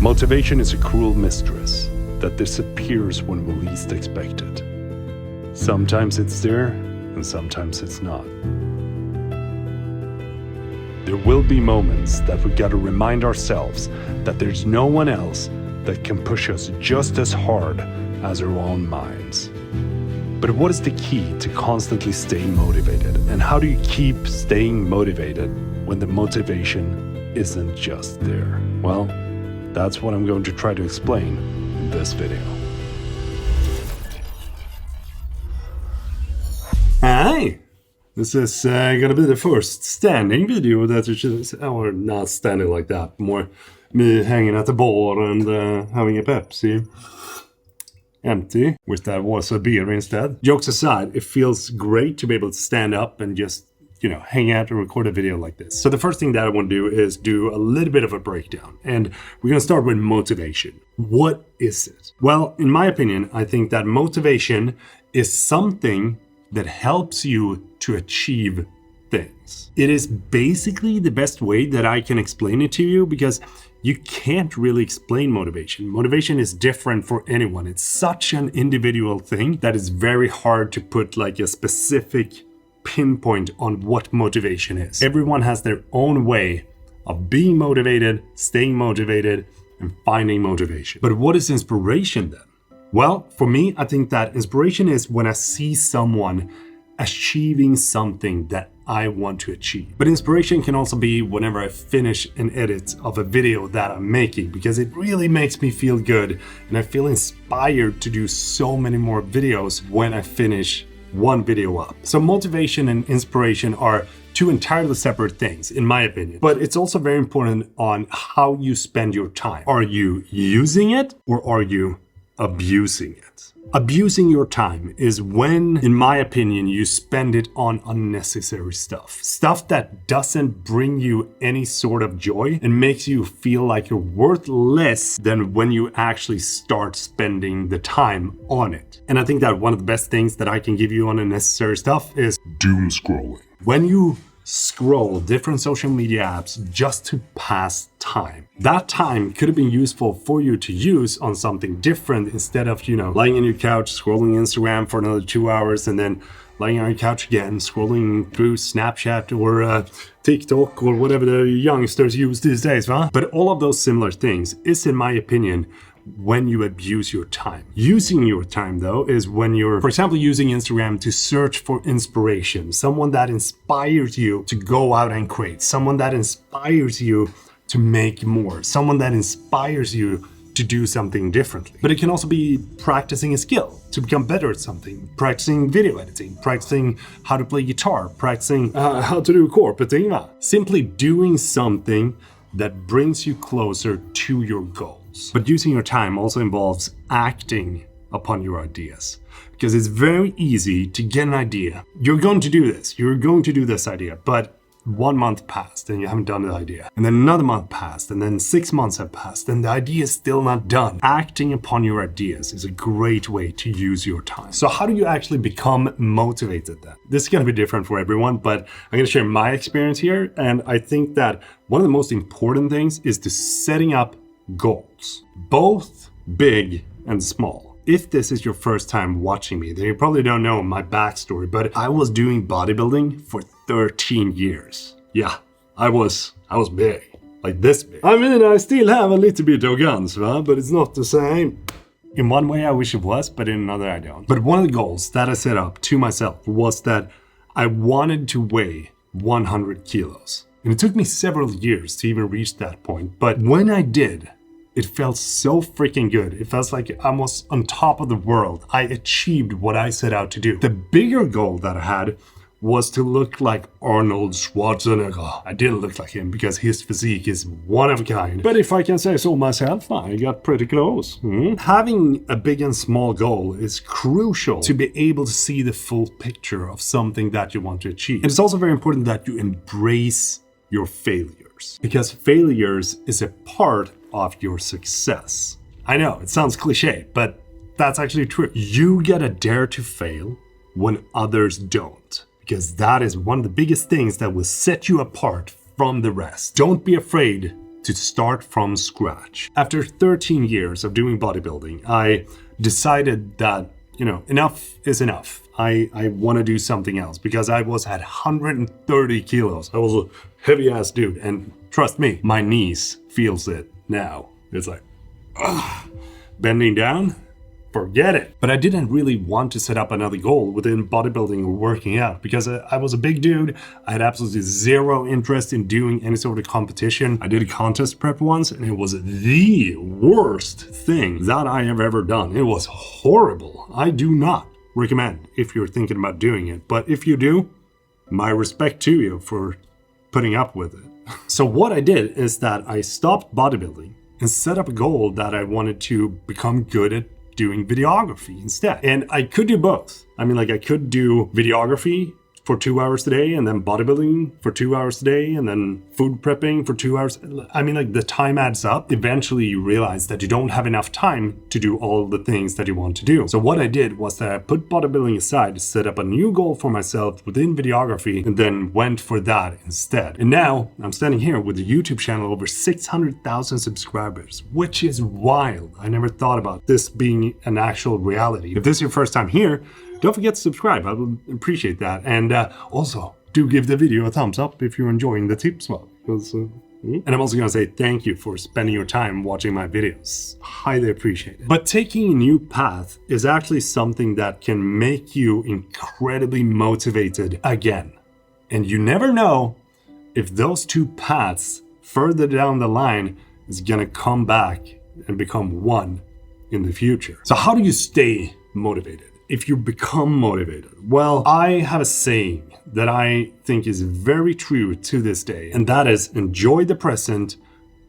Motivation is a cruel mistress that disappears when we least expect it. Sometimes it's there, and sometimes it's not. There will be moments that we gotta remind ourselves that there's no one else that can push us just as hard as our own minds. But what is the key to constantly staying motivated? And how do you keep staying motivated when the motivation isn't just there? Well, that's what I'm going to try to explain in this video. Hi! This is gonna be the first standing video that you should, or not standing like that, more me hanging at the bar and having a Pepsi. Empty, which that was a beer instead. Jokes aside, it feels great to be able to stand up and just, hang out and record a video like this. So the first thing that I want to do is do a little bit of a breakdown. And we're going to start with motivation. What is it? Well, in my opinion, I think that motivation is something that helps you to achieve things. It is basically the best way that I can explain it to you, because you can't really explain motivation. Motivation is different for anyone. It's such an individual thing that it's very hard to put like a specific pinpoint on what motivation is. Everyone has their own way of being motivated, staying motivated, and finding motivation. But what is inspiration then? Well, for me, I think that inspiration is when I see someone achieving something that I want to achieve. But inspiration can also be whenever I finish an edit of a video that I'm making, because it really makes me feel good and I feel inspired to do so many more videos when I finish one video up. So motivation and inspiration are two entirely separate things, in my opinion. But it's also very important on how you spend your time. Are you using it or are you abusing it? Abusing your time is when, in my opinion, you spend it on unnecessary stuff. Stuff that doesn't bring you any sort of joy and makes you feel like you're worth less than when you actually start spending the time on it. And I think that one of the best things that I can give you on unnecessary stuff is doom scrolling. When you scroll different social media apps just to pass time, that time could have been useful for you to use on something different instead of, lying on your couch, scrolling Instagram for another 2 hours and then lying on your couch again, scrolling through Snapchat or TikTok or whatever the youngsters use these days, huh? But all of those similar things is, in my opinion, when you abuse your time. Using your time, though, is when you're, for example, using Instagram to search for inspiration, someone that inspires you to go out and create, someone that inspires you to make more, someone that inspires you to do something differently. But it can also be practicing a skill to become better at something, practicing video editing, practicing how to play guitar, practicing how to do corporate. Simply doing something that brings you closer to your goal. But using your time also involves acting upon your ideas, because it's very easy to get an idea. You're going to do this. You're going to do this idea, but 1 month passed and you haven't done the idea. And then another month passed and then 6 months have passed and the idea is still not done. Acting upon your ideas is a great way to use your time. So how do you actually become motivated then? This is going to be different for everyone, but I'm going to share my experience here. And I think that one of the most important things is to setting up goals, both big and small. If this is your first time watching me, then you probably don't know my backstory, but I was doing bodybuilding for 13 years. Yeah, I was big, like this big. I mean, I still have a little bit of guns, but it's not the same. In one way I wish it was, but in another I don't. But one of the goals that I set up to myself was that I wanted to weigh 100 kilos. And it took me several years to even reach that point, but when I did, it felt so freaking good. It felt like I was on top of the world. I achieved what I set out to do. The bigger goal that I had was to look like Arnold Schwarzenegger. I didn't look like him because his physique is one of a kind. But if I can say so myself, I got pretty close. Having a big and small goal is crucial to be able to see the full picture of something that you want to achieve. And it's also very important that you embrace your failures, because failures is a part of your success. I know, it sounds cliche, but that's actually true. You gotta dare to fail when others don't, because that is one of the biggest things that will set you apart from the rest. Don't be afraid to start from scratch. After 13 years of doing bodybuilding, I decided that, enough is enough. I want to do something else because I was at 130 kilos. I was a heavy ass dude. And trust me, my knees feels it now. It's like, bending down, forget it. But I didn't really want to set up another goal within bodybuilding or working out because I was a big dude. I had absolutely zero interest in doing any sort of competition. I did a contest prep once and it was the worst thing that I have ever done. It was horrible. I do not recommend if you're thinking about doing it. But if you do, my respect to you for putting up with it. So what I did is that I stopped bodybuilding and set up a goal that I wanted to become good at doing videography instead. And I could do both. I could do videography for 2 hours a day and then bodybuilding for 2 hours a day and then food prepping for 2 hours. The time adds up. Eventually you realize that you don't have enough time to do all the things that you want to do. So what I did was that I put bodybuilding aside, set up a new goal for myself within videography, and then went for that instead. And now I'm standing here with a YouTube channel over 600,000 subscribers, which is wild. I never thought about this being an actual reality. If this is your first time here, don't forget to subscribe. I would appreciate that. And also, do give the video a thumbs up if you're enjoying the tips. And I'm also going to say thank you for spending your time watching my videos. Highly appreciate it. But taking a new path is actually something that can make you incredibly motivated again. And you never know if those two paths further down the line is going to come back and become one in the future. So how do you stay motivated? If you become motivated? Well, I have a saying that I think is very true to this day, and that is enjoy the present,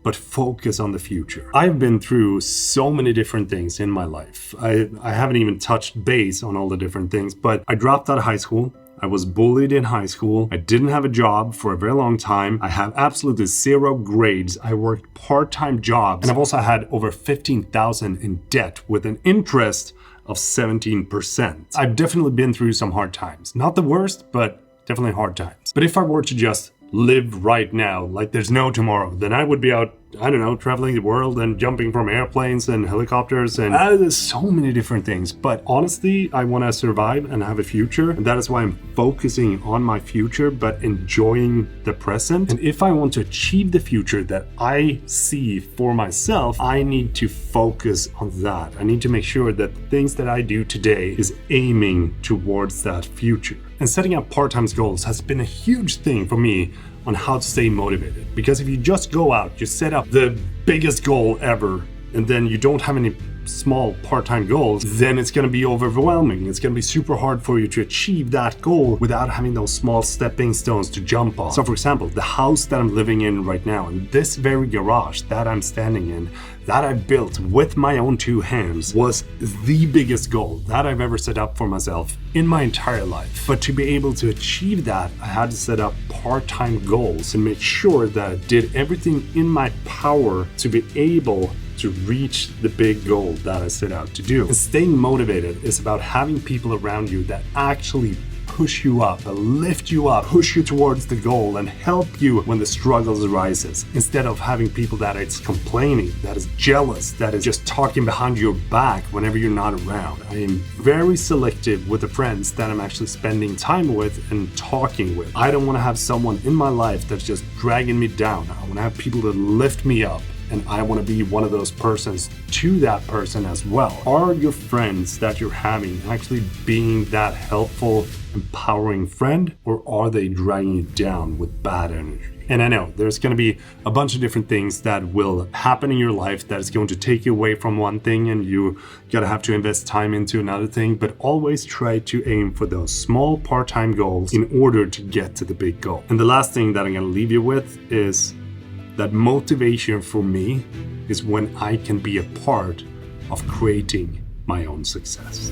but focus on the future. I've been through so many different things in my life. I haven't even touched base on all the different things, but I dropped out of high school. I was bullied in high school. I didn't have a job for a very long time. I have absolutely zero grades. I worked part-time jobs, and I've also had over 15,000 in debt with an interest of 17%. I've definitely been through some hard times. Not the worst, but definitely hard times. But if I were to just live right now like there's no tomorrow, then I would be out, traveling the world and jumping from airplanes and helicopters and there's so many different things. But honestly, I want to survive and have a future, and that is why I'm focusing on my future but enjoying the present. And if I want to achieve the future that I see for myself, I need to focus on that. I need to make sure that the things that I do today is aiming towards that future. And setting up part-time goals has been a huge thing for me on how to stay motivated. Because if you just go out, you set up the biggest goal ever, and then you don't have any small part-time goals, then it's going to be overwhelming. It's going to be super hard for you to achieve that goal without having those small stepping stones to jump on. So for example, the house that I'm living in right now, and this very garage that I'm standing in, that I built with my own two hands, was the biggest goal that I've ever set up for myself in my entire life. But to be able to achieve that, I had to set up part-time goals and make sure that I did everything in my power to be able to reach the big goal that I set out to do. And staying motivated is about having people around you that actually push you up, lift you up, push you towards the goal and help you when the struggles arises, instead of having people that is complaining, that is jealous, that is just talking behind your back whenever you're not around. I am very selective with the friends that I'm actually spending time with and talking with. I don't want to have someone in my life that's just dragging me down. I want to have people that lift me up, and I want to be one of those persons to that person as well. Are your friends that you're having actually being that helpful, empowering friend, or are they dragging you down with bad energy? And I know there's going to be a bunch of different things that will happen in your life that is going to take you away from one thing, and you gotta have to invest time into another thing, but always try to aim for those small part-time goals in order to get to the big goal. And the last thing that I'm going to leave you with is that motivation for me is when I can be a part of creating my own success.